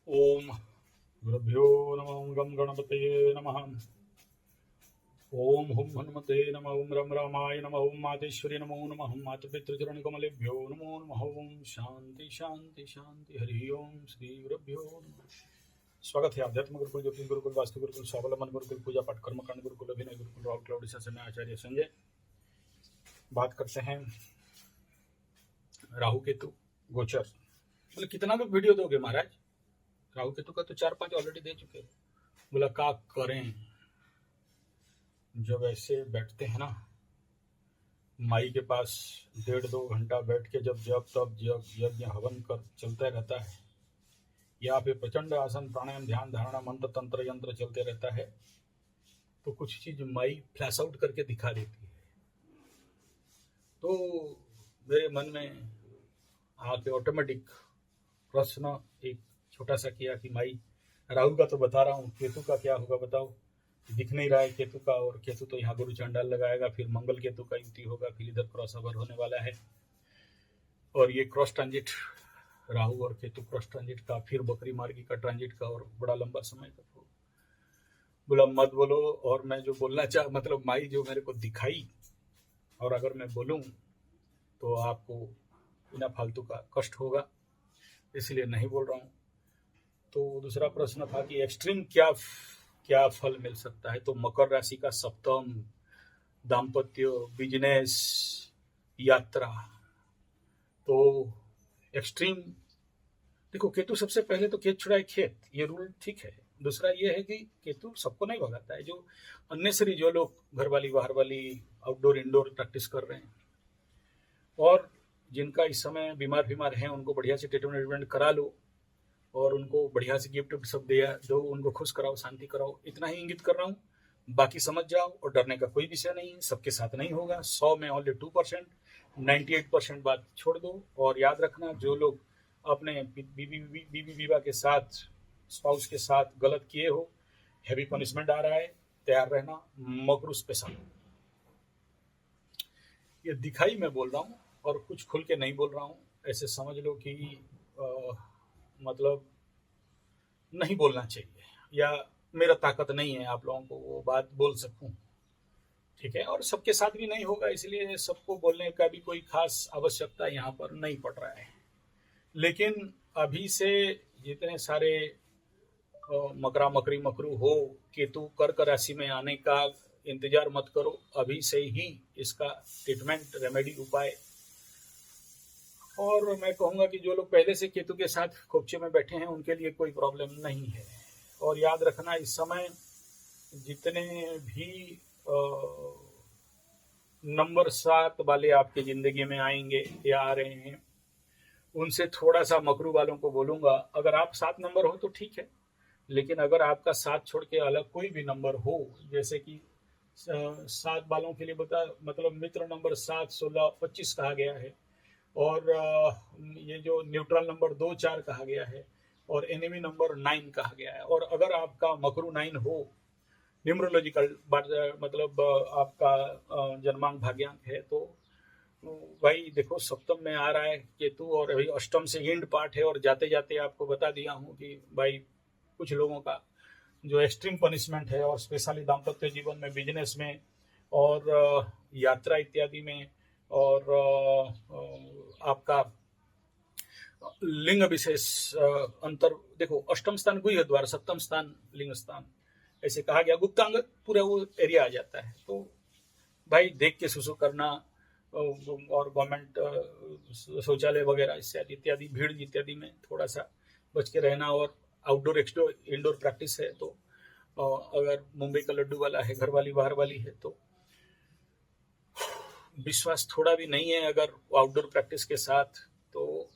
ओम गुरुभ्यो नमः। गम गणपतये नमः। ओम हुम हनुमते नमः। ओम रम रामाय नमः। ओम मातेश्वरी नमो नमः। ओम मातृपितृचरण कमलेभ्यो नमो नमः। ओम शांति शांति शांति। हरि ओम श्री गुरुभ्यो नमः। स्वागत है आध्यात्म गुरुकुल, ज्योतिष गुरुकुल, वास्तु गुरुकुल, स्वावलंबन गुरुकुल, पूजा पाठ कर्मकांड गुरुकुल, अभिनय गुरुकुल, राहुल क्लाउड से मैं आचार्य संजय। बात करते हैं राहु केतु गोचर। बोले कितना भी वीडियो दोगे महाराज? राहु केतु का तो 4-5 ऑलरेडी दे चुके हैं। बोला क्या करें, जब ऐसे बैठते हैं ना माई के पास 1.5-2 घंटा बैठ के जब जब तब जब यज्ञ हवन कर चलता रहता है, या फिर प्रचंड आसन प्राणायाम ध्यान धारणा मंत्र तंत्र यंत्र चलते रहता है, तो कुछ चीज माई फ्लैश आउट करके दिखा देती है। तो मेरे मन में आके ऑटोमेटिक प्रश्न एक छोटा सा किया कि माई राहु का तो बता रहा हूँ, केतु का क्या होगा बताओ? दिख नहीं रहा है केतु का, और केतु तो यहाँ गुरु चंडाल लगाएगा, फिर मंगल केतु का युति होगा, फिर इधर क्रॉस ओवर होने वाला है, और ये क्रॉस ट्रांजिट राहु और केतु क्रॉस ट्रांजिट का, फिर बकरी मार्गी का ट्रांजिट का, और बड़ा लंबा समय का। तो बोला मत बोलो, और मैं जो बोलना चाह मतलब माई जो मेरे को दिखाई, और अगर मैं बोलूं तो आपको बिना फालतू का कष्ट होगा, इसलिए नहीं बोल रहा हूँ। तो दूसरा प्रश्न था कि एक्सट्रीम क्या क्या फल मिल सकता है? तो मकर राशि का सप्तम, दाम्पत्य, बिजनेस, यात्रा। तो एक्सट्रीम देखो, केतु सबसे पहले तो खेत छुड़ाए खेत, ये रूल ठीक है। दूसरा ये है कि केतु सबको नहीं भगाता है। जो अननेसरी, जो लोग घर वाली बाहर वाली आउटडोर इंडोर प्रैक्टिस कर रहे हैं, और जिनका इस समय बीमार हैं, उनको बढ़िया से ट्रीटमेंट करा लो, और उनको बढ़िया से गिफ्ट सब दो, उनको खुश कराओ, शांति कराओ। इतना ही इंगित कर रहा हूँ, बाकी समझ जाओ। और डरने का कोई विषय नहीं है, सबके साथ नहीं होगा। 100 में ओनली 2%, 98% बात छोड़ दो। और याद रखना, जो लोग अपने बीवी विवाह के साथ, स्पाउस के साथ गलत किए हो, हैवी पनिशमेंट आ रहा है, तैयार रहना। मकरू स्पेशल, ये दिखाई मैं बोल रहा हूँ, और कुछ खुल के नहीं बोल रहा हूँ। ऐसे समझ लो कि मतलब नहीं बोलना चाहिए, या मेरा ताकत नहीं है आप लोगों को वो बात बोल सकूं, ठीक है। और सबके साथ भी नहीं होगा, इसलिए सबको बोलने का भी कोई खास आवश्यकता यहाँ पर नहीं पड़ रहा है। लेकिन अभी से जितने सारे मकरा मकरी मकरू हो, केतु कर्क राशि में आने का इंतजार मत करो। अभी से ही इसका ट्रीटमेंट, रेमेडी, उपाय। और मैं कहूँगा कि जो लोग पहले से केतु के साथ खोपचे में बैठे हैं, उनके लिए कोई प्रॉब्लम नहीं है। और याद रखना, इस समय जितने भी नंबर 7 वाले आपके जिंदगी में आएंगे या आ रहे हैं, उनसे थोड़ा सा मकरू वालों को बोलूंगा, अगर आप 7 नंबर हो तो ठीक है, लेकिन अगर आपका 7 छोड़ के अलग कोई भी नंबर हो, जैसे कि 7 वालों के लिए बता, मतलब मित्र नंबर 7, 16, 25 कहा गया है, और ये जो न्यूट्रल नंबर 2, 4 कहा गया है, और एनिमी नंबर 9 कहा गया है। और अगर आपका मकरू 9 हो, न्यूमरोलॉजिकल मतलब आपका जन्मांक भाग्यांक है, तो भाई देखो, सप्तम में आ रहा है केतु, और अभी अष्टम से एंड पार्ट है। और जाते जाते आपको बता दिया हूँ कि भाई कुछ लोगों का जो एक्सट्रीम पनिशमेंट है, और स्पेशली दाम्पत्य जीवन में, बिजनेस में, और यात्रा इत्यादि में, और आपका लिंग विशेष अंतर। देखो, अष्टम स्थान गुह्य द्वार, सप्तम स्थान लिंग स्थान, ऐसे कहा गया। गुप्तांग पूरा वो एरिया आ जाता है। तो भाई देख के सुसु करना, और गवर्नमेंट शौचालय वगैरह इत्यादि भीड़ इत्यादि में थोड़ा सा बच के रहना। और आउटडोर इंडोर प्रैक्टिस है, तो अगर मुंबई का लड्डू वाला है, घर वाली बाहर वाली है, तो विश्वास थोड़ा भी नहीं है अगर आउटडोर प्रैक्टिस के साथ, तो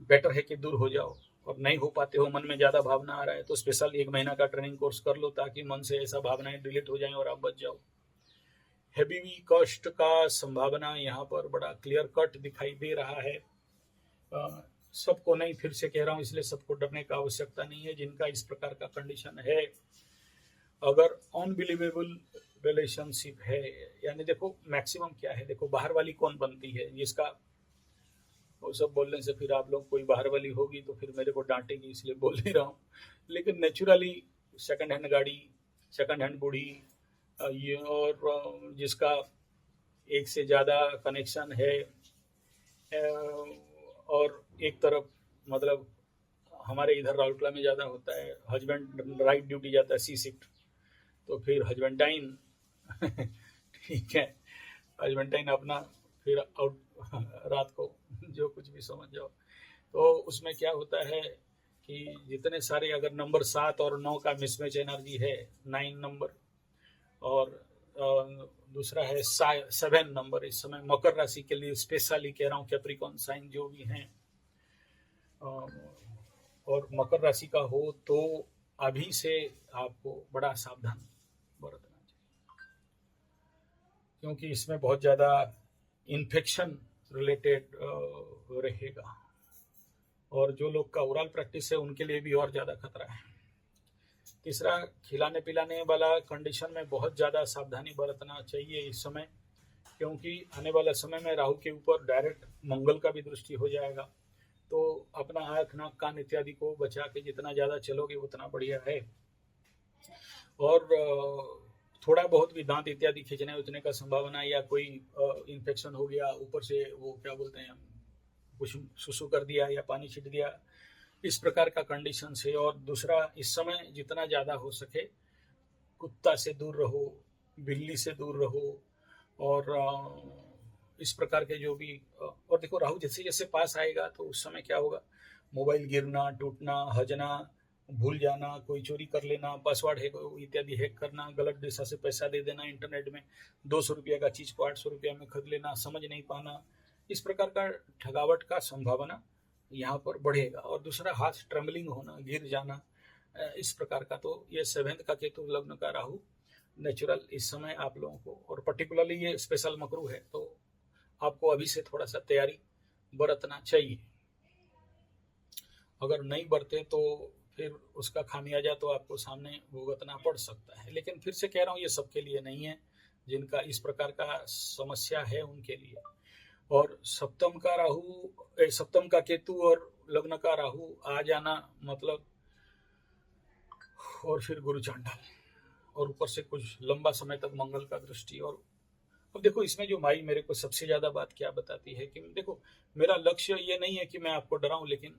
बेटर है कि दूर हो जाओ। और नहीं हो पाते हो, मन में ज्यादा भावना आ रहा है, तो स्पेशल 1 महीना का ट्रेनिंग कोर्स कर लो, ताकि मन से ऐसा भावनाएं डिलीट हो जाएं और आप बच जाओ। हेवी कॉस्ट का संभावना यहाँ पर बड़ा क्लियर कट दिखाई दे रहा है। सबको नहीं, फिर से कह रहा हूँ, इसलिए सबको डरने का आवश्यकता नहीं है। जिनका इस प्रकार का कंडीशन है, अगर अनबिलीवेबल रिलेशनशिप है, यानी देखो मैक्सिमम क्या है, देखो बाहर वाली कौन बनती है, जिसका वो सब बोलने से फिर आप लोग कोई बाहर वाली होगी तो फिर मेरे को डांटेगी, इसलिए बोल नहीं रहा हूँ। लेकिन नेचुरली सेकंड हैंड गाड़ी, सेकंड हैंड बूढ़ी, ये और जिसका एक से ज़्यादा कनेक्शन है, और एक तरफ मतलब हमारे इधर राउरकेला में ज़्यादा होता है, हस्बैंड राइट ड्यूटी जाता है सी शिफ्ट, तो फिर हस्बैंडाइन ठीक है, हस्बैंडाइन अपना फिर आउट रात को जो कुछ भी समझ जाओ। तो उसमें क्या होता है कि जितने सारे अगर नंबर 7 और 9 का मिसमैच एनर्जी है, 9 नंबर, और दूसरा है 7 नंबर, इस समय मकर राशि के लिए स्पेशली कह रहा हूँ, कैप्रिकॉर्न साइन जो भी हैं और मकर राशि का हो तो अभी से आपको बड़ा सावधान बरतना चाहिए, क्योंकि इसमें बहुत ज़्यादा इन्फेक्शन रिलेटेड रहेगा, और जो लोग का ओरल प्रैक्टिस है उनके लिए भी और ज़्यादा खतरा है। तीसरा, खिलाने पिलाने वाला कंडीशन में बहुत ज़्यादा सावधानी बरतना चाहिए इस समय, क्योंकि आने वाला समय में राहु के ऊपर डायरेक्ट मंगल का भी दृष्टि हो जाएगा। तो अपना आँख, नाक, कान इत्यादि को बचा के जितना ज़्यादा चलोगे उतना बढ़िया है। और थोड़ा बहुत भी दांत इत्यादि खींचने उतने का संभावना, या कोई इन्फेक्शन हो गया ऊपर से, वो क्या बोलते हैं, कुछ सुसु कर दिया या पानी छिट दिया, इस प्रकार का कंडीशन से। और दूसरा, इस समय जितना ज़्यादा हो सके कुत्ता से दूर रहो, बिल्ली से दूर रहो, और इस प्रकार के जो भी, और देखो राहु जैसे जैसे पास आएगा तो उस समय क्या होगा, मोबाइल गिरना, टूटना, हजना, भूल जाना, कोई चोरी कर लेना, पासवर्ड हैक इत्यादि हैक करना, गलत दिशा से पैसा दे देना, इंटरनेट में 200 रुपये का चीज़ को 800 रुपया में खरीद लेना, समझ नहीं पाना, इस प्रकार का ठगावट का संभावना यहाँ पर बढ़ेगा। और दूसरा, हाथ ट्रेमलिंग होना, गिर जाना, इस प्रकार का। तो ये 7th का केतु लग्न का राहु नेचुरल इस समय आप लोगों को, और पर्टिकुलरली ये स्पेशल मकरू है, तो आपको अभी से थोड़ा सा तैयारी बरतना चाहिए। अगर नहीं बरते तो फिर उसका खामियाजा तो आपको सामने भुगतना पड़ सकता है। लेकिन फिर से कह रहा हूँ, ये सबके लिए नहीं है, जिनका इस प्रकार का समस्या है उनके लिए। और सप्तम का राहु, सप्तम का केतु और लग्न का राहु आ जाना मतलब, और फिर गुरु चांडाल, और ऊपर से कुछ लंबा समय तक मंगल का दृष्टि। और अब देखो, इसमें जो माई मेरे को सबसे ज्यादा बात क्या बताती है कि देखो, मेरा लक्ष्य ये नहीं है कि मैं आपको डराऊं, लेकिन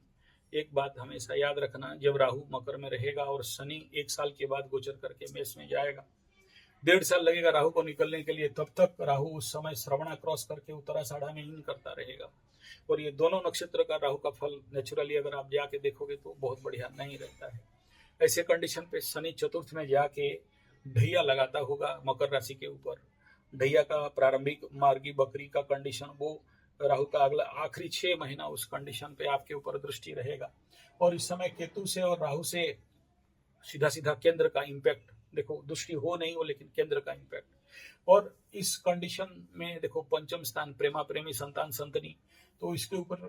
एक बात हमेशा याद रखना, जब राहु मकर में रहेगा और शनि 1 साल के बाद गोचर करके मेष में जाएगा, 1.5 साल लगेगा राहु को निकलने के लिए, तब तक राहु उस समय श्रवणा क्रॉस करके उत्तराषाढ़ा में इन करता रहेगा। और ये दोनों नक्षत्र का राहु का फल नेचुरली अगर आप जाके देखोगे तो बहुत बढ़िया नहीं रहता है। ऐसे कंडीशन पे शनि चतुर्थ में जाके ढैया लगाता होगा मकर राशि के ऊपर। ढैया का प्रारंभिक मार्गी बकरी का कंडीशन, वो राहु का अगला आखिरी 6 महीना उस कंडीशन पे आपके ऊपर दृष्टि रहेगा। और इस समय केतु से और राहु से सीधा सीधा केंद्र का इम्पैक्ट, देखो दृष्टि हो नहीं हो लेकिन केंद्र का इम्पैक्ट। और इस कंडीशन में देखो, पंचम स्थान प्रेमा प्रेमी संतान संतनी, तो इसके ऊपर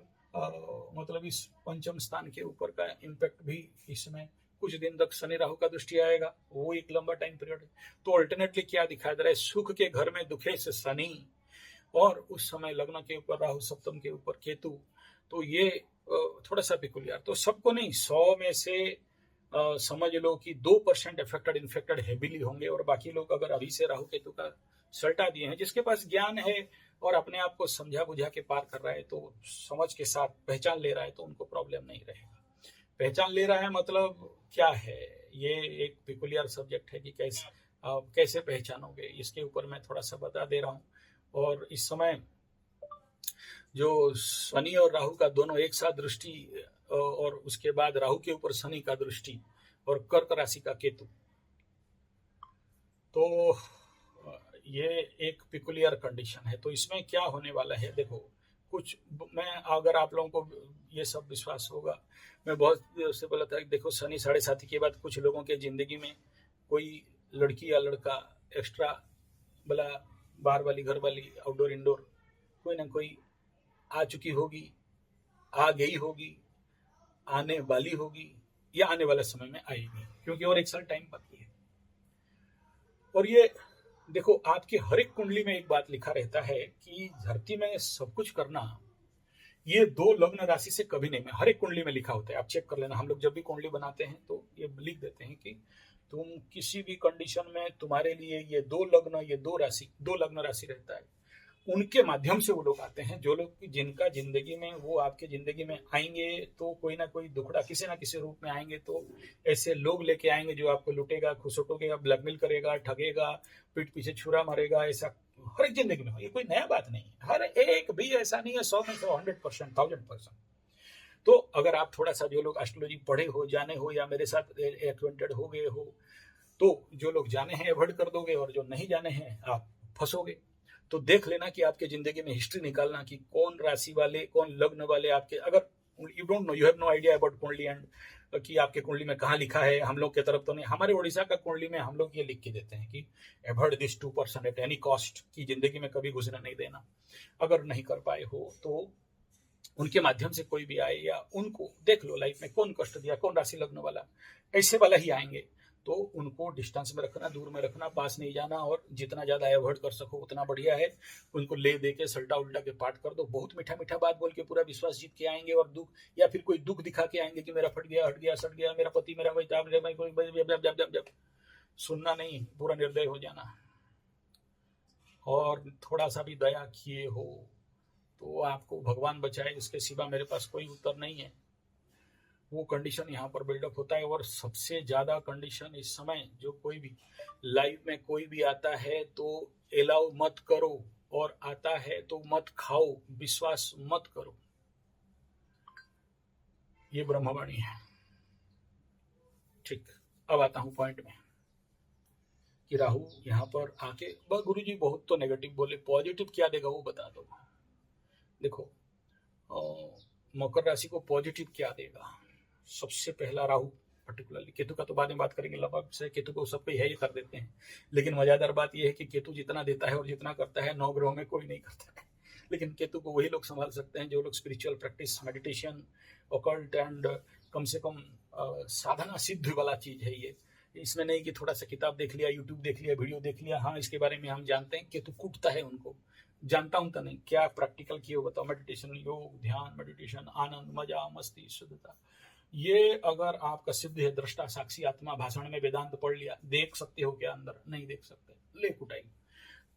मतलब इस पंचम स्थान के ऊपर का इम्पैक्ट भी इसमें कुछ दिन तक शनि राहु का दृष्टि आएगा, वो एक लंबा टाइम पीरियड है। तो अल्टरनेटली क्या दिखाई दे रहा है, सुख के घर में दुखे से शनि, और उस समय लग्न के ऊपर राहु, सप्तम के ऊपर केतु। तो ये थोड़ा सा पिकुलियर, तो सबको नहीं, 100 में से समझ लो कि 2% अफेक्टेड इन्फेक्टेड हैविली होंगे, और बाकी लोग अगर अभी से राहु केतु का सल्टा दिए हैं, जिसके पास ज्ञान है और अपने आप को समझा बुझा के पार कर रहा है, तो समझ के साथ पहचान ले रहा है, तो उनको प्रॉब्लम नहीं रहेगा। पहचान ले रहा है मतलब क्या है, ये एक पिकुलियर सब्जेक्ट है कि कैसे पहचानोगे, इसके ऊपर मैं थोड़ा सा बता दे रहा हूँ। और इस समय जो शनि और राहु का दोनों एक साथ दृष्टि, और उसके बाद राहु के ऊपर शनि का दृष्टि, और कर्क राशि का केतु, तो ये एक पिकुलियर कंडीशन है। तो इसमें क्या होने वाला है, देखो कुछ, मैं अगर आप लोगों को ये सब विश्वास होगा, मैं बहुत से बोला था कि देखो, शनि 7.5 के बाद कुछ लोगों के जिंदगी में कोई लड़की या लड़का एक्स्ट्रा भला, बाहर वाली, घर वाली, आउटडोर इंडोर, कोई ना कोई आ चुकी होगी, आ गई होगी, आने वाली होगी, या आने वाले समय में आएगी, क्योंकि और 1 साल टाइम बाकी है। और ये देखो, आपकी हर एक कुंडली में एक बात लिखा रहता है कि धरती में सब कुछ करना ये 2 लग्न राशि से कभी नहीं, मैं हर एक कुंडली में लिखा होता है, आप चेक कर लेना। हम लोग जब भी कुंडली बनाते हैं तो ये लिख देते हैं कि तुम किसी भी कंडीशन में तुम्हारे लिए ये 2 लग्न, ये 2 लग्न राशि रहता है। उनके माध्यम से वो लोग आते हैं, जो लोग जिनका जिंदगी में वो आपके जिंदगी में आएंगे तो कोई ना कोई दुखड़ा किसी ना किसी रूप में आएंगे, तो ऐसे लोग लेके आएंगे जो आपको लुटेगा, खुसुटेगा, ब्लैकमेल करेगा, ठगेगा, पीठ पीछे छुरा मारेगा। ऐसा हर एक जिंदगी में, ये कोई नया बात नहीं है, हर एक भी ऐसा नहीं है, 100 में 100, 100%, 1000%। तो अगर आप थोड़ा सा, जो लोग एस्ट्रोलॉजी पढ़े हो, जाने हो, या मेरे साथ एक्वेंटेड हो गए हो, तो जो लोग जाने हैं अवॉइड कर दोगे, और जो नहीं जाने हैं आप फंसोगे। तो देख लेना कि आपके जिंदगी में हिस्ट्री निकालना कि कौन राशि वाले, कौन लग्न वाले आपके, अगर you don't know, you have no idea about kundli and कि आपके कुंडली में कहाँ लिखा है। हम लोग की तरफ तो नहीं, हमारे उड़ीसा का कुंडली में हम लोग ये लिख के देते हैं कि avoid this 2% at any cost, की जिंदगी में कभी घुसना नहीं देना। अगर नहीं कर पाए हो तो उनके माध्यम से कोई भी आए, या उनको देख लो लाइफ में कौन कष्ट दिया, कौन राशि लग्न वाला, ऐसे वाला ही आएंगे। तो उनको डिस्टेंस में रखना, दूर में रखना, पास नहीं जाना, और जितना ज्यादा अवॉइड कर सको उतना बढ़िया है। उनको ले दे के सल्टा उल्टा के पाठ कर दो, बहुत मीठा मीठा बात बोल के पूरा विश्वास जीत के आएंगे, और दुख या फिर कोई दुख दिखा के आएंगे कि मेरा फट गया, हट गया, सट गया, मेरा पति, मेरा भाई, सुनना नहीं, पूरा निर्दय हो जाना। और थोड़ा सा भी दया किए हो तो आपको भगवान बचाए, इसके सिवा मेरे पास कोई उत्तर नहीं है। वो कंडीशन यहाँ पर बिल्डअप होता है। और सबसे ज्यादा कंडीशन इस समय, जो कोई भी लाइफ में कोई भी आता है तो एलाउ मत करो, और आता है तो मत खाओ, विश्वास मत करो। ये ब्रह्मवाणी है। ठीक, अब आता हूं पॉइंट में कि राहु यहाँ पर आके, गुरुजी बहुत तो नेगेटिव बोले, पॉजिटिव क्या देगा वो बता दो। देखो, मकर राशि को पॉजिटिव क्या देगा। सबसे पहला राहु, पर्टिकुलरली केतु का तो बाद में बात करेंगे, लगभग से केतु को सब कोई है, ये कर देते हैं। लेकिन मजादार बात यह है कि केतु जितना देता है और जितना करता है 9 ग्रहों में कोई नहीं करता है। लेकिन केतु को वही लोग संभाल सकते हैं जो लोग spiritual practice, meditation, occult and come से कम साधना सिद्ध वाला चीज है ये। इसमें नहीं कि थोड़ा सा किताब देख लिया, यूट्यूब देख लिया, वीडियो देख लिया, हाँ इसके बारे में हम जानते हैं। केतु कूटता है उनको, जानता हूं तो नहीं, क्या प्रैक्टिकल किए बताओ। मेडिटेशन, योग, ध्यान, मेडिटेशन, आनंद, मजा, मस्ती, शुद्धता, ये अगर आपका सिद्ध है, दृष्टा, साक्षी, आत्मा, भाषण में वेदांत पढ़ लिया, देख सकते हो क्या अंदर? नहीं देख सकते, ले कुटाई।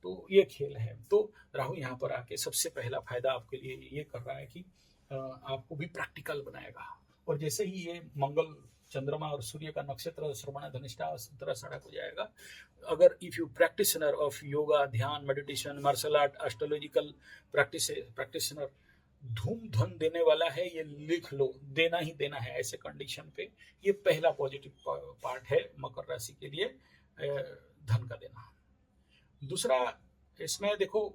तो ये खेल है। तो राहु यहाँ पर आके सबसे पहला फायदा आपके लिए ये कर रहा है कि आपको भी प्रैक्टिकल बनाएगा। और जैसे ही ये मंगल, चंद्रमा और सूर्य का नक्षत्र श्रवण धनिष्ठा तरह सड़क हो जाएगा, अगर if you practitioner of yoga, dhyan, meditation, martial art, astrological practitioner, धूम धन देने वाला है, ये लिख लो, देना ही देना है ऐसे कंडीशन पे। ये पहला पॉजिटिव पार्ट है मकर राशि के लिए, धन का देना। दूसरा, इसमें देखो,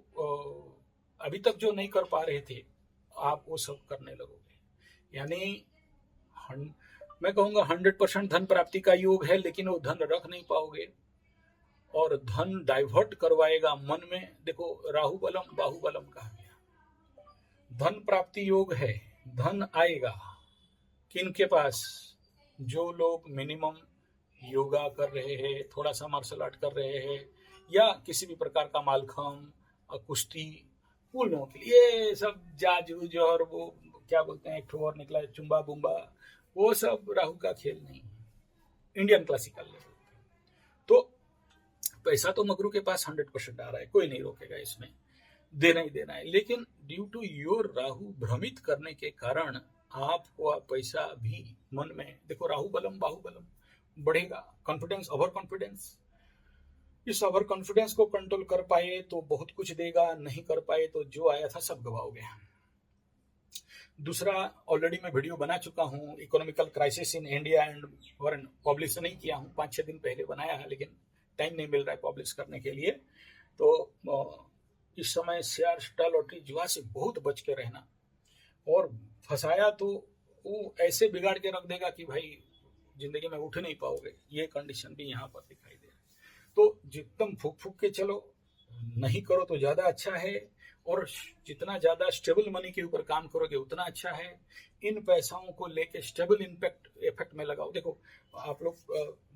अभी तक जो नहीं कर पा रहे थे आप वो सब करने लगोगे। यानी मैं कहूंगा 100% धन प्राप्ति का योग है, लेकिन वो धन रख नहीं पाओगे और धन डाइवर्ट करवाएगा मन में। देखो, राहुबलम बाहुबलम कहा गया, धन प्राप्ति योग है, धन आएगा किनके पास? जो लोग मिनिमम योगा कर रहे हैं, थोड़ा सा मार्शल आर्ट कर रहे हैं, या किसी भी प्रकार का मालखम, कुश्ती, उन लोगों के लिए ये सब जाजूज और वो क्या बोलते हैं, एक ठो और निकला है, चुम्बा बुम्बा, वो सब राहु का खेल नहीं, इंडियन क्लासिकल लेवल। तो पैसा तो मगरू के पास 100% आ रहा है, कोई नहीं रोकेगा इसमें, देना ही देना है। लेकिन ड्यू टू योर राहु भ्रमित करने के कारण आपको पैसा भी मन में, देखो राहु बलम बाहुबलम बढ़ेगा, कॉन्फिडेंस, ओवर कॉन्फिडेंस। इस ओवर कॉन्फिडेंस को कंट्रोल कर पाए तो बहुत कुछ देगा, नहीं कर पाए तो जो आया था सब गवाओगे। दूसरा, ऑलरेडी मैं वीडियो बना चुका हूँ, economical crisis in India and foreign, publish नहीं किया हूँ, 5-6 दिन पहले बनाया है, लेकिन टाइम नहीं मिल रहा है पब्लिश करने के लिए। तो इस समय शेयर, स्टॉक, लॉटरी, जुआ से बहुत बच के रहना। और फंसाया तो वो ऐसे बिगाड़ के रख देगा कि भाई जिंदगी में उठ नहीं पाओगे। ये कंडीशन भी यहाँ पर दिखाई दे रहा है। तो जितना फूक फूक के चलो, नहीं करो तो ज्यादा अच्छा है। और जितना ज़्यादा स्टेबल मनी के ऊपर काम करोगे उतना अच्छा है। इन पैसाओं को लेके स्टेबल इफेक्ट में लगाओ। देखो आप लोग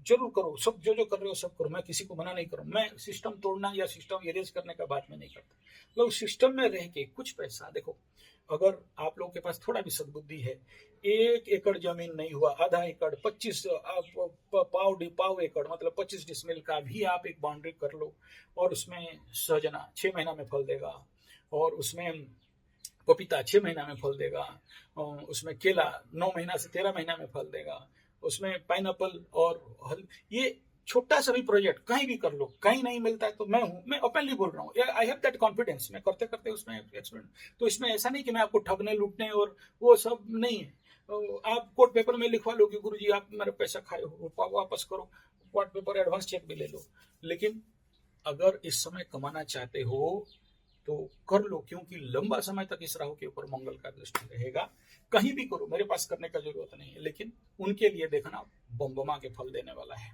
जरूर करो, सब जो जो कर रहे हो सब करो, मैं किसी को मना नहीं करूँ। मैं सिस्टम तोड़ना या सिस्टम इरेज करने का बात मैं नहीं करता। लोग सिस्टम में रह के कुछ पैसा, देखो अगर आप लोगों के पास थोड़ा भी सद्बुद्धि है, 1 एकड़ जमीन नहीं हुआ, आधा एकड़, 25 पाव एकड़ मतलब 25 डिसमिल का भी आप एक बाउंड्री कर लो, और उसमें सहजना 6 महीना में फल देगा, और उसमें पपीता 6 महीना में फल देगा, उसमें केला 9 महीना से 13 महीना में फल देगा, उसमें पाइनएप्पल और ये छोटा सा भी प्रोजेक्ट कहीं भी कर लो, कहीं नहीं मिलता है तो मैं ओपनली बोल रहा हूँ, आई हैव दैट कॉन्फिडेंस, मैं करते करते उसमें एक्सपेरिमेंट। तो इसमें ऐसा नहीं कि मैं आपको ठगने लूटने और वो सब नहीं है। आप कोर्ट पेपर में लिखवा लो कि गुरुजी आप मेरा पैसा खाए हो, वापस करो, कोर्ट पेपर एडवांस चेक भी ले लो। लेकिन अगर इस समय कमाना चाहते हो तो कर लो, क्योंकि लंबा समय तक इस राहु के ऊपर मंगल का दृष्टि रहेगा। कहीं भी करो, मेरे पास करने का जरूरत नहीं है, लेकिन उनके लिए देखना बम्बमा के फल देने वाला है,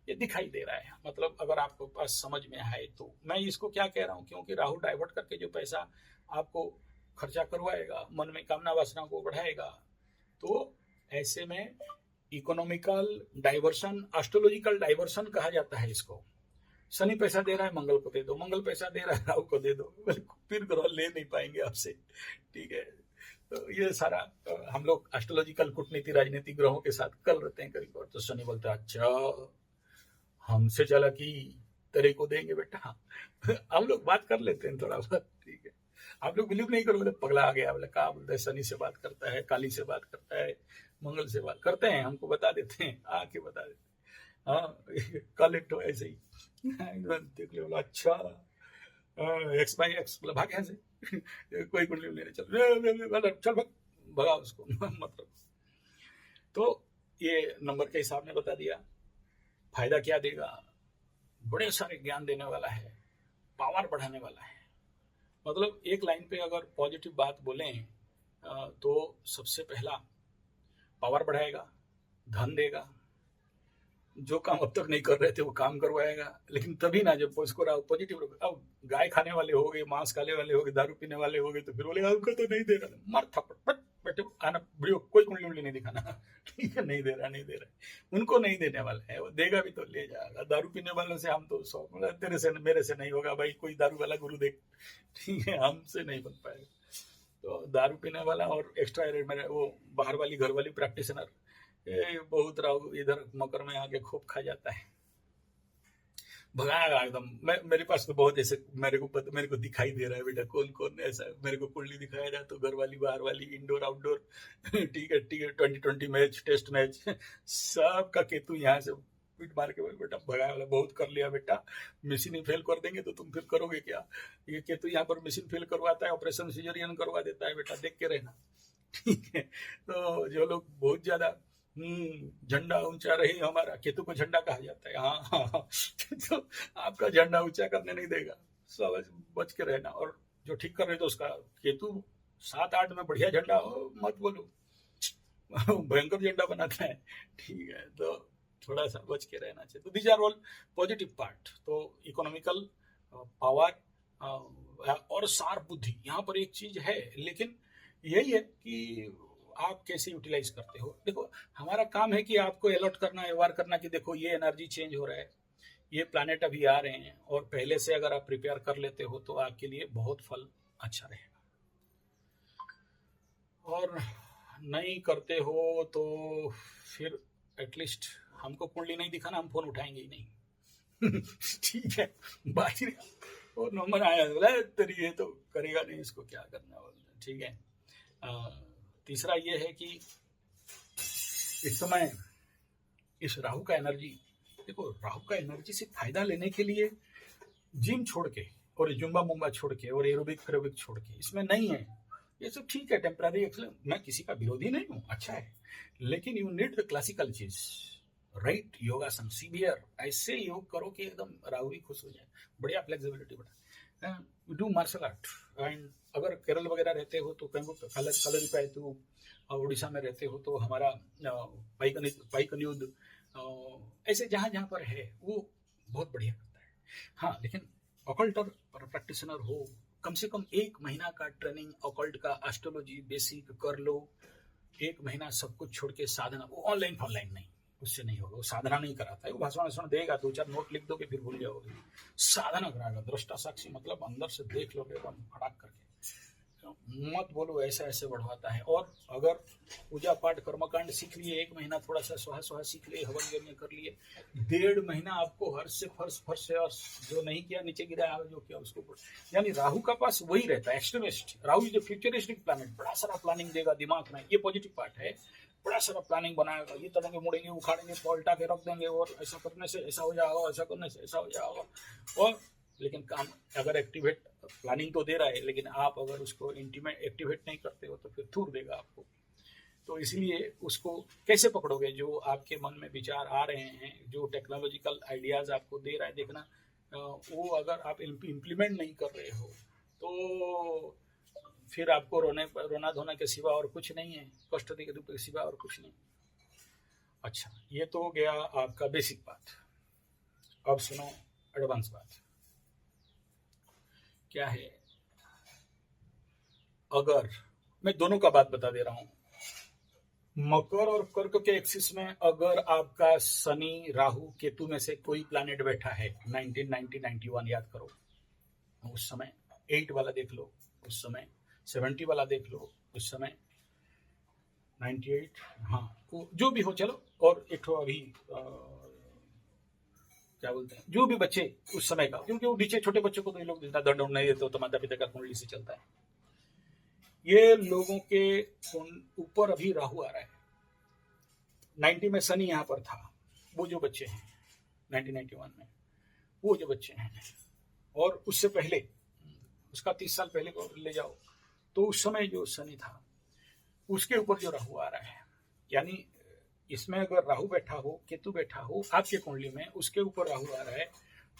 ये दिखाई दे रहा है। मतलब अगर आपको पास समझ में आए तो मैं इसको क्या कह रहा हूँ, क्योंकि राहु डाइवर्ट करके जो पैसा आपको खर्चा करवाएगा, मन में कामना वासना को बढ़ाएगा, तो ऐसे में इकोनॉमिकल डाइवर्सन, एस्ट्रोलॉजिकल डाइवर्सन कहा जाता है इसको। शनि पैसा दे रहा है मंगल को दे दो, मंगल पैसा दे रहा है राहु को दे दो, फिर ग्रह ले नहीं पाएंगे आपसे, ठीक है। तो ये सारा हम लोग एस्ट्रोलॉजिकल कूटनीति राजनीति ग्रहों के साथ कर लेते हैं कभी कभार। तो शनि बोलता है अच्छा हमसे चालाकी तेरे को देंगे बेटा। हम लोग बात कर लेते हैं थोड़ा बहुत, ठीक है। आप लोग बिलीव नहीं करोगे, पगला आ गया, बोले कहा बोलते हैं, शनि से बात करता है, काली से बात करता है, मंगल से बात करते हैं, हमको बता देते हैं, आके बता देते हैं। हाँ कल एक तो ऐसे ही देख लो, अच्छा एक्स बाई एक्स बोला भाग यहाँ से कोई कुंडली लेने चल भगा उसको मतलब। तो ये नंबर के हिसाब ने बता दिया, फायदा क्या देगा, बड़े सारे ज्ञान देने वाला है, पावर बढ़ाने वाला है। मतलब एक लाइन पे अगर पॉजिटिव बात बोलें तो सबसे पहला पावर बढ़ाएगा, धन देगा, जो काम अब तक नहीं कर रहे थे वो काम करवाएगा। लेकिन तभी ना जब उसको पॉजिटिव, अब गाय खाने वाले हो गए, मांस खाने वाले हो गए, दारू पीने वाले हो गए, तो फिर बोले हमको तो नहीं दे रहा, मर थप्पड़ बेटे आना वीडियो, कोई कुंडली उंडली नहीं दिखाना, ठीक है, नहीं दे रहा, उनको नहीं देने वाला है, वो देगा भी तो ले जाएगा। दारू पीने वालों से हम तो सौ, तेरे से मेरे से नहीं होगा भाई, कोई दारू वाला गुरु देख, ठीक है, हमसे नहीं बन पाएगा। तो दारू पीने वाला और एक्स्ट्रा मेरे वो बाहर वाली घर वाली प्रैक्टिशनर, ये बहुत राहु इधर मकर में आके खूब खा जाता है, भगाएगा एकदम। मेरे पास तो बहुत ऐसे मेरे को दिखाई दे रहा है बेटा, कौन कौन ऐसा मेरे को कुंडली दिखाया जाए तो घर वाली बाहर वाली इंडोर आउटडोर, ठीक है 2020 मैच, टेस्ट मैच, सबका केतु यहाँ से पीट मार के बेटा भगाया वाला, बहुत कर लिया बेटा, मशीन ही फेल कर देंगे तो तुम फिर करोगे क्या। ये केतु यहाँ पर मशीन फेल करवाता है, ऑपरेशन सिजरियन करवा देता है बेटा, देख के रहना, ठीक है। तो जो लोग बहुत ज्यादा झंडा ऊंचा रही हमारा, केतु को झंडा कहा जाता है, हाँ हाँ हाँ। तो आपका झंडा ऊंचा करने नहीं देगा, सब बच के रहना। और जो ठीक कर रहे तो उसका केतु 7-8 में बढ़िया झंडा हो मत बोलो, भयंकर झंडा बनाता है, ठीक है। तो थोड़ा सा बच के रहना चाहिए। तो these are all positive part. तो इकोनॉमिकल पावर और शार्प बुद्धि, यहाँ पर एक चीज है, लेकिन यही है कि आप कैसे यूटिलाइज करते हो। देखो हमारा काम है कि आपको अलर्ट करना, अवेयर करना कि देखो ये एनर्जी चेंज हो रहा है, ये प्लैनेट अभी आ रहे हैं, और पहले से अगर आप प्रिपेयर कर लेते हो तो आपके लिए बहुत फल अच्छा रहेगा। और नहीं करते हो तो फिर एटलीस्ट हमको कुंडली नहीं दिखाना, हम फोन उठाएंगे ही नहीं ठीक है, बाकी वो नंबर आया बोला तेरी ये तो करेगा नहीं, इसको क्या करना बोलना, ठीक है। तीसरा ये है कि इस समय इस राहु का एनर्जी, देखो राहु का एनर्जी से फायदा लेने के लिए जिम छोड़ के और जुम्बा मुम्बा छोड़ के और एरोबिक फेरोबिक छोड़ के, इसमें नहीं है, ये सब ठीक है टेम्पररी एक्सलेंस, मैं किसी का विरोधी नहीं हूँ, अच्छा है, लेकिन यू नीड द क्लासिकल चीज, राइट, योगासन सीवियर, ऐसे योग करो कि एकदम राहु भी खुश हो जाए, बढ़िया फ्लेक्सिबिलिटी बढ़ा, डू मार्शल आर्ट। एंड अगर केरल वगैरह रहते हो तो कलरीपयतु, उड़ीसा में रहते हो तो हमारा पाइकनियुद्ध, ऐसे जहाँ जहाँ पर है वो बहुत बढ़िया करता है। हाँ लेकिन ऑकल्टर प्रैक्टिशनर हो कम से कम 1 महीना का ट्रेनिंग ऑकल्ट का, एस्ट्रोलॉजी बेसिक कर लो। 1 महीना सब कुछ छोड़ के साधना, वो ऑनलाइन नहीं, उससे नहीं होगा। वो साधना नहीं कराता है, वो भाषण देगा, 2-4 नोट लिख दोगे फिर भूल जाओगे। साधना कराएगा, दृष्टा साक्षी, मतलब अंदर से देख लोगे एकदम फटाक करके। मत बोलो ऐसा ऐसे बढ़वाता है। और अगर पूजा पाठ कर्मकांड सीख लिए, 1 महीना थोड़ा सा स्वाहा सीख लिए, हवन यज्ञ कर लिए, 1.5 महीना आपको हर्ष से फर्श से, और जो नहीं किया नीचे गिराया, जो किया उसको, यानी राहु का पास वही रहता है, extremist. Rahu is futuristic planet, बड़ा सारा प्लानिंग देगा दिमाग में, ये पॉजिटिव पार्ट है। बड़ा सारा प्लानिंग बनाएगा, ये तड़ेंगे मुड़ेंगे उखाड़ेंगे पलटा के रख देंगे, और ऐसा करने से ऐसा हो जाएगा, ऐसा करने से ऐसा हो जाएगा। और लेकिन काम अगर एक्टिवेट, प्लानिंग तो दे रहा है, लेकिन आप अगर उसको एक्टिवेट नहीं करते हो तो फिर थूर देगा आपको। तो इसलिए उसको कैसे पकड़ोगे? जो आपके मन में विचार आ रहे हैं, जो टेक्नोलॉजिकल आइडियाज आपको दे रहा है, देखना वो अगर आप इम्प्लीमेंट नहीं कर रहे हो तो फिर आपको रोना धोना के सिवा और कुछ नहीं है, कष्ट के दुख के सिवा और कुछ नहीं। अच्छा, ये तो गया आपका बेसिक बात। अब सुनो एडवांस बात क्या है। अगर मैं दोनों का बात बता दे रहा हूं, मकर और कर्क के एक्सिस में अगर आपका शनि, राहु, केतु में से कोई प्लैनेट बैठा है, 1990-91 याद करो, उस समय 8 वाला देख लो, उस समय 70 वाला देख लो, उस समय 98, हाँ जो भी हो चलो, और एक तो अभी क्या बोलते हैं, जो भी बच्चे उस समय का, क्योंकि वो नीचे छोटे बच्चों को तो ये लोग जितना दंड नहीं देते, तो माता पिता का कुंडली से चलता है। ये लोगों के ऊपर अभी राहु आ रहा है। 90 में शनि यहाँ पर था, वो जो बच्चे हैं 1991 में, वो जो बच्चे हैं, और उससे पहले उसका 30 साल पहले को ले जाओ, तो उस समय जो शनि था उसके ऊपर जो राहु आ रहा है, यानी इसमें अगर राहु बैठा हो, केतु बैठा हो आपके कुंडली में, उसके ऊपर राहु आ रहा है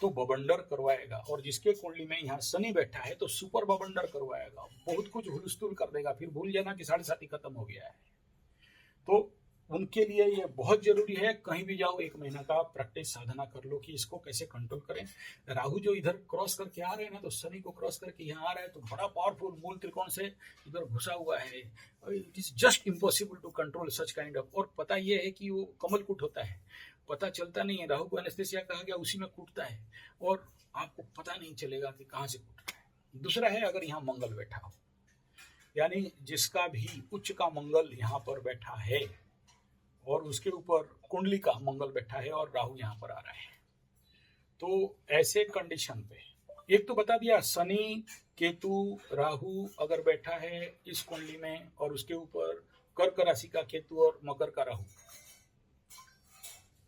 तो बबंडर करवाएगा। और जिसके कुंडली में यहाँ शनि बैठा है तो सुपर बबंडर करवाएगा, बहुत कुछ हुलस्थुल कर देगा, फिर भूल जाना कि 7.5 खत्म हो गया है। तो उनके लिए ये बहुत जरूरी है, कहीं भी जाओ 1 महीना का प्रैक्टिस साधना कर लो कि इसको कैसे कंट्रोल करें। राहु जो इधर क्रॉस करके आ रहे हैं ना, तो शनि को क्रॉस करके यहाँ आ रहा है, तो बड़ा पावरफुल मूल त्रिकोण से इधर घुसा हुआ है। It is just impossible to control such kind of. और पता ये है कि वो कमलकुट होता है, पता चलता नहीं है। राहु को एनेस्थेसिया कहा गया, उसी में कूटता है और आपको पता नहीं चलेगा कि कहाँ से कूट रहा है। दूसरा है, अगर यहाँ मंगल बैठा हो, यानी जिसका भी उच्च का मंगल यहाँ पर बैठा है और उसके ऊपर कुंडली का मंगल बैठा है और राहु यहाँ पर आ रहा है, तो ऐसे कंडीशन पे एक तो बता दिया, शनि, केतु, राहु अगर बैठा है इस कुंडली में और उसके ऊपर कर्क राशि का केतु और मकर का राहु,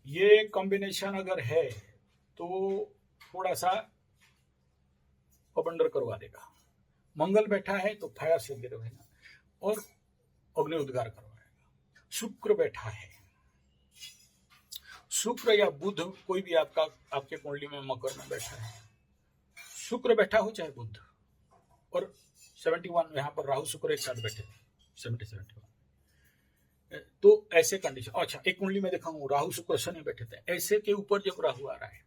ये कॉम्बिनेशन अगर है तो थोड़ा सा पबंडर करवा देगा। मंगल बैठा है तो फायर से गिरेगा और अग्नि उद्गार करवाएगा। शुक्र बैठा है, शुक्र या बुध, कोई भी आपके कुंडली में मकर में बैठा है, शुक्र बैठा हो चाहे बुध, और 71 यहाँ पर राहु शुक्र एक साथ बैठे थे, 71, तो ऐसे कंडीशन। अच्छा, एक कुंडली में देखा हूँ राहु शुक्र शनि बैठे थे, ऐसे के ऊपर जब राहु आ रहा है,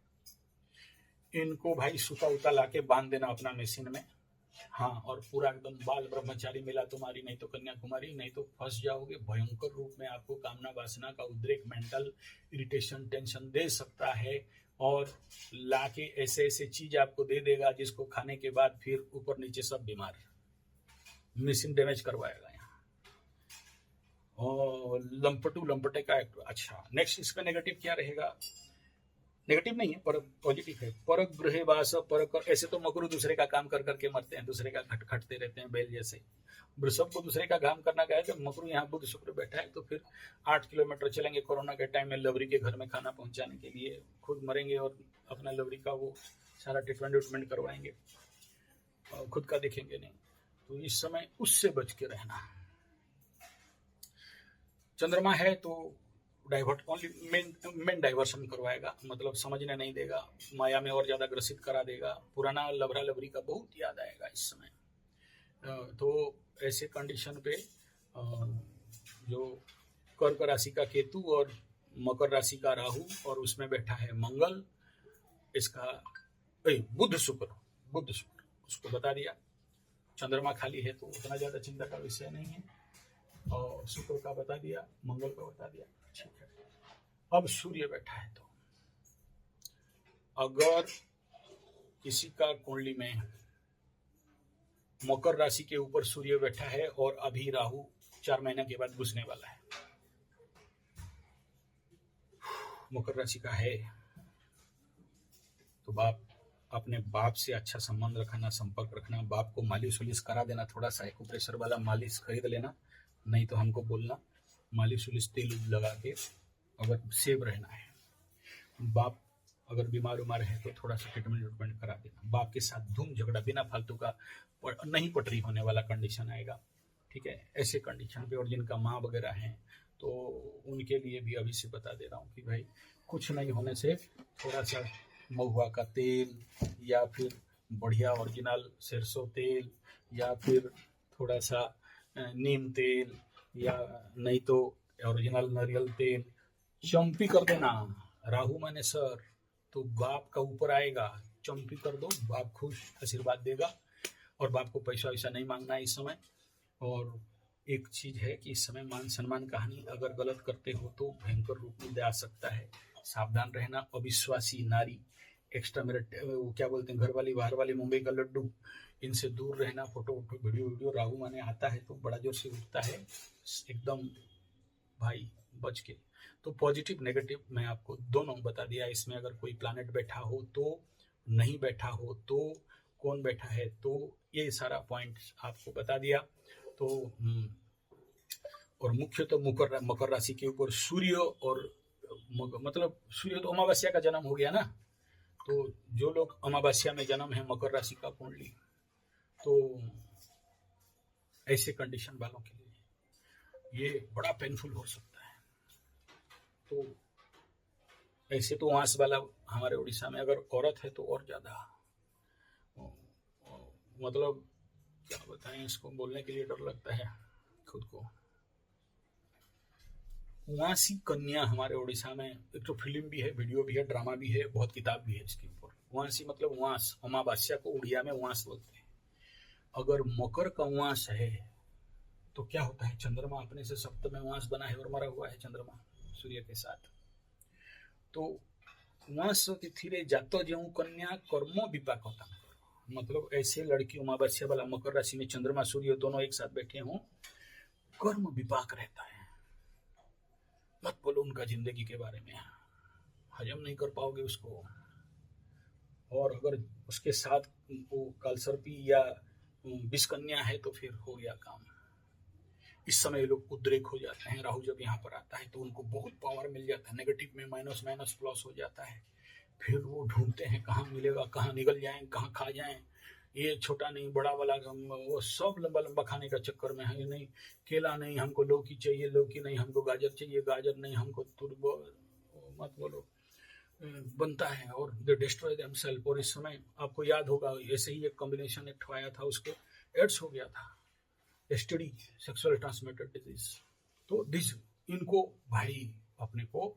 इनको भाई सूता उता लाके बांध देना अपना मशीन में, हाँ, और पूरा एकदम बाल ब्रह्मचारी मिला तुम्हारी, नहीं तो कन्याकुमारी, नहीं तो फंस जाओगे। भयंकर रूप में आपको कामना वासना का उद्रेक, मेंटल इरिटेशन, टेंशन दे सकता है, और लाके ऐसे ऐसे चीज आपको दे देगा जिसको खाने के बाद फिर ऊपर नीचे सब बीमार, मशीन डैमेज करवाएगा यहाँ, और लंपटे का एक्ट। अच्छा, नेक्स्ट इसका नेगेटिव क्या रहेगा? नेगेटिव नहीं है, पर पॉजिटिव है। परक गृहे वास परक, ऐसे तो मकरू दूसरे का काम कर करके मरते हैं, दूसरे का खटखटते रहते हैं बैल जैसे। वृषभ को दूसरे का काम करना क्या है, जब मकरू यहाँ बुध शुक्र बैठा है तो फिर 8 किलोमीटर चलेंगे कोरोना के टाइम में लवरी के घर में खाना पहुंचाने के लिए, खुद मरेंगे और अपना लवरी का वो सारा ट्रीटमेंट करवाएंगे और खुद का देखेंगे नहीं। तो इस समय उससे बच के रहना। चंद्रमा है तो डाइवर्ट, ओनली मेन डाइवर्शन करवाएगा, मतलब समझने नहीं देगा, माया में और ज्यादा ग्रसित करा देगा, पुराना लवरा लवरी का बहुत याद आएगा इस समय। तो ऐसे कंडीशन पे जो कर्क राशि का केतु और मकर राशि का राहु और उसमें बैठा है मंगल, इसका बुध शुक्र उसको बता दिया। चंद्रमा खाली है तो उतना ज़्यादा चिंता का विषय नहीं है। और शुक्र का बता दिया, मंगल का बता दिया, ठीक है। अब सूर्य बैठा है, तो अगर किसी का कुंडली में मकर राशि के ऊपर सूर्य बैठा है और अभी राहु 4 महीने के बाद घुसने वाला है, मकर राशि का है, तो बाप अपने बाप से अच्छा संबंध रखना, संपर्क रखना, बाप को मालिश वालिश करा देना, थोड़ा सा एक्यूप्रेशर वाला मालिश खरीद लेना, नहीं तो हमको बोलना, मालिश वालिश तेल लगा के अगर सेव रहना है। बाप अगर बीमार उमार है तो थोड़ा सा ट्रीटमेंट करा देना। बाप के साथ धूम झगड़ा बिना फालतू का नहीं पटरी होने वाला कंडीशन आएगा, ठीक है। ऐसे कंडीशन पे, और जिनका माँ वगैरह हैं तो उनके लिए भी अभी से बता दे रहा हूँ कि भाई कुछ नहीं होने से थोड़ा सा महुआ का तेल या फिर बढ़िया ओरिजिनल सरसों तेल या फिर थोड़ा सा नीम तेल या नहीं तो ओरिजिनल नारियल तेल चम्पी कर देना। राहु माने सर, तो बाप का ऊपर आएगा, चम्पी कर दो, बाप खुश आशीर्वाद देगा। और बाप को पैसा वैसा नहीं मांगना है इस समय। और एक चीज है कि इस समय मान सम्मान का हानि अगर गलत करते हो तो भयंकर रूप में आ सकता है, सावधान रहना। अविश्वासी नारी, एक्स्ट्रा मेरिट, वो क्या बोलते हैं, घर वाली बाहर वाली, मुंबई का लड्डू, इनसे दूर रहना। फोटो वीडियो राहु माने आता है तो बड़ा जोर से उठता है, एकदम भाई बच के। तो पॉजिटिव नेगेटिव मैं आपको दोनों बता दिया। इसमें अगर कोई प्लैनेट बैठा हो तो, नहीं बैठा हो तो, कौन बैठा है तो, ये सारा पॉइंट आपको बता दिया। तो और मुख्य तो मकर राशि के ऊपर सूर्य, और मतलब सूर्य तो अमावस्या का जन्म हो गया ना, तो जो लोग अमावस्या में जन्म है मकर राशि का कुंडली, तो ऐसे कंडीशन वालों के लिए ये बड़ा पेनफुल हो सकता है। तो ऐसे तो वांस वाला हमारे उड़ीसा में अगर औरत है तो और ज्यादा, मतलब क्या बताएं, इसको बोलने के लिए डर लगता है खुद को। वांसी कन्या हमारे उड़ीसा में एक तो फिल्म भी है, वीडियो भी है, ड्रामा भी है, बहुत किताब भी है इसके ऊपर। वांसी मतलब वांस, अमावस्या को उड़िया में वांस बोलते हैं। अगर मकर का वांस है तो क्या होता है, चंद्रमा अपने से सप्तम में वांस बना है और मरा हुआ है चंद्रमा सूर्य के साथ। तो वांस तिथिरे जातो जो कन्या कर्मो विपाक होता, मतलब ऐसे लड़की अमावस्या वाला मकर राशि में चंद्रमा सूर्य दोनों एक साथ बैठे हों, कर्म विपाक रहता है। मत बोलो उनका जिंदगी के बारे में, हजम नहीं कर पाओगे उसको। और अगर उसके साथ वो कालसर्पी या विषकन्या है तो फिर हो गया काम। इस समय लोग उद्रेक हो जाते हैं। राहु जब यहाँ पर आता है तो उनको बहुत पावर मिल जाता है, नेगेटिव में माइनस माइनस प्लस हो जाता है। फिर वो ढूंढते हैं कहाँ मिलेगा, कहाँ निकल जाएं, कहाँ खा जाएं। ये छोटा नहीं बड़ा वाला, वो सब लंबा लंबा खाने का चक्कर में है। नहीं केला नहीं हमको, लौकी चाहिए लौकी नहीं हमको, गाजर चाहिए गाजर नहीं हमको, मत बोलो बनता है। और दे डिस्ट्रॉय देमसेल्फ। और इस समय आपको याद होगा ऐसे ही एक कॉम्बिनेशन एक आया था, उसको एड्स हो गया था, एसटीडी, सेक्सुअल ट्रांसमिटेड डिजीज। तो दिस इनको भाई अपने को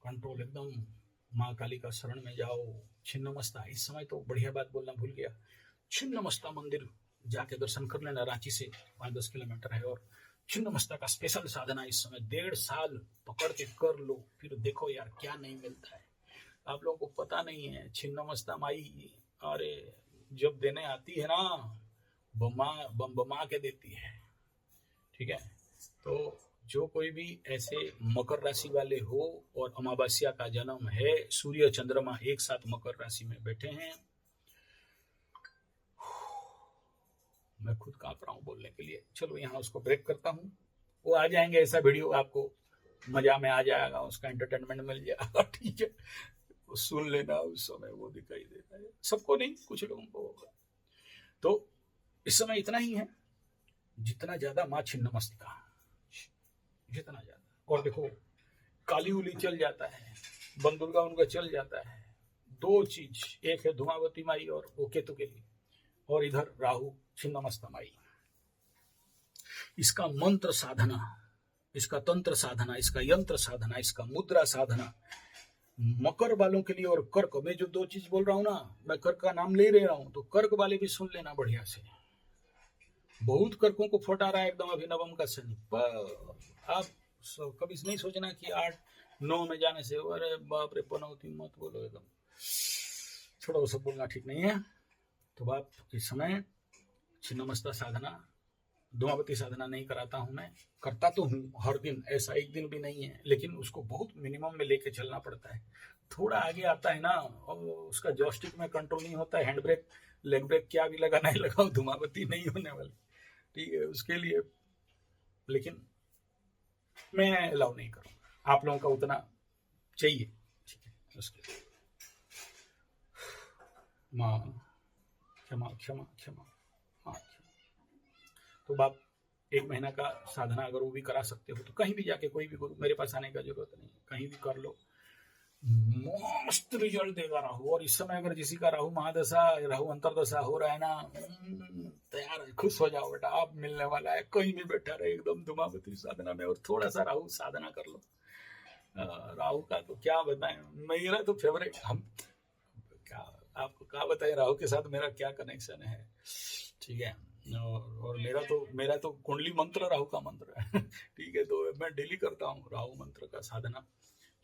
कंट्रोल, एकदम माँ काली का शरण में जाओ। छिन्नमस्ता, इस समय तो बढ़िया बात बोलना भूल गया, छिन्नमस्ता मंदिर जाके दर्शन कर लेना, रांची से 5-10 किलोमीटर है। और छिन्नमस्ता का स्पेशल साधना इस समय 1.5 साल पकड़ के कर लो, फिर देखो यार क्या नहीं मिलता है। आप लोगों को पता नहीं है, छिन्नमस्ता माई अरे जब देने आती है ना, बमा के देती है, ठीक है। तो जो कोई भी ऐसे मकर राशि वाले हो और अमावस्या का जन्म है, सूर्य चंद्रमा एक साथ मकर राशि में बैठे हैं, मैं खुद कांप रहा हूँ बोलने के लिए। चलो यहाँ उसको ब्रेक करता हूँ, वो आ जाएंगे, ऐसा वीडियो आपको मजा में आ जाएगा, उसका एंटरटेनमेंट मिल जाएगा, ठीक है। वो सुन लेना, उस समय वो दिखाई देता है, सबको नहीं कुछ लोगों को होगा। तो इस समय इतना ही है, जितना ज्यादा माँ छिन्नमस्तिका, जितना ज्यादा। और देखो काली उली चल जाता है, बन दुर्गा उनका चल जाता है। 2 चीज, एक है धुमावती माई और वो केतु के लिए, और इधर राहु छिन्नमस्ता माई। इसका मंत्र साधना, इसका तंत्र साधना, इसका यंत्र साधना, इसका मुद्रा साधना मकर वालों के लिए। और कर्क, मैं जो 2 चीज बोल रहा हूं ना, मैं कर्क का नाम ले रहा हूं, तो कर्क वाले भी सुन लेना बढ़िया से। बहुत करकों को फटा रहा है एकदम अभिनवम का शनि। पर आप कभी नहीं सोचना कि 8-9 में जाने से अरे बाप रे पनौती मत बोलो, एकदम थोड़ा वो सब बोलना ठीक नहीं है। तो बाप इस समय छिन्नमस्ता साधना, धूमावती साधना नहीं कराता हूं मैं, करता तो हूं हर दिन, ऐसा एक दिन भी नहीं है, लेकिन उसको बहुत मिनिमम में लेके चलना पड़ता है। थोड़ा आगे आता है ना और उसका जॉयस्टिक में कंट्रोल नहीं होता है, हैंड ब्रेक लेग ब्रेक क्या भी लगाना है लगाओ, धूमावती नहीं होने वाली, ठीक है उसके लिए। लेकिन मैं अलाउ नहीं करूंगा, आप लोगों का उतना चाहिए, ठीक है उसके लिए। माँ क्षमा क्षमा क्षमा, माँ क्षमा। तो बाप 1 महीना का साधना अगर वो भी करा सकते हो तो कहीं भी जाके, कोई भी गुरु, मेरे पास आने का जरूरत नहीं, कहीं भी कर लो, मस्त रिजल्ट देगा राहु। और इस समय अगर किसी का राहु महादशा, राहु अंतरदशा हो रहा है ना, तैयार है, खुश हो जाओ बेटा, आप मिलने वाला है, कहीं भी बैठा रहे एकदम धूमावती साधना में, और थोड़ा सा राहु साधना कर लो। राहु का तो क्या बताएं, मेरा तो फेवरेट, हम क्या आपको क्या बताएं, राहु के साथ मेरा क्या कनेक्शन है, ठीक है। और मेरा तो कुंडली मंत्र राहु का मंत्र है ठीक है, तो मैं डेली करता हूँ राहु मंत्र का साधना,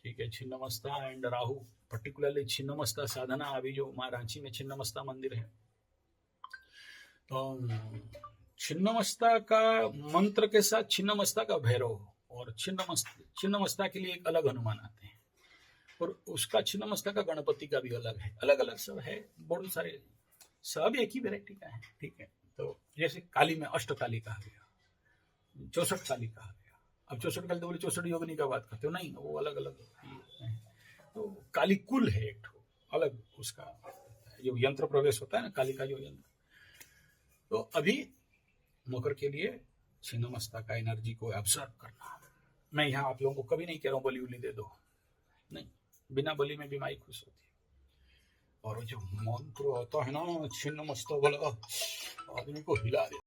ठीक है। छिन्नमस्ता एंड राहु, पर्टिकुलरली छिन्नमस्ता साधना। अभी जो वहाँ रांची में छिन्नमस्ता मंदिर है, तो छिन्नमस्ता का मंत्र के साथ छिन्नमस्ता का भैरव, और छिन्नमस्ता के लिए एक अलग हनुमान आते हैं, और उसका छिन्नमस्ता का गणपति का भी अलग है, अलग अलग सब है, बहुत सारे, सब एक ही वेराइटी का है, ठीक है। तो जैसे काली में अष्टकाली कहा गया, 64 काली कहा गया। अब 64 काली तो बोले 64 योगिनी का बात करते हो, नहीं, वो अलग अलग है। तो काली कुल है एक अलग, उसका जो यंत्र प्रवेश होता है ना काली का जो यंत्र। तो अभी मकर के लिए छिन्नमस्ता का एनर्जी को ऑब्जर्व करना। मैं यहाँ आप लोगों को कभी नहीं कह रहा हूँ बलि उली दे दो, नहीं, बिना बलि में भी माई खुश होती है। और जो मंत्र होता है ना छिन्नमस्ता वाला, आदमी को हिला दे।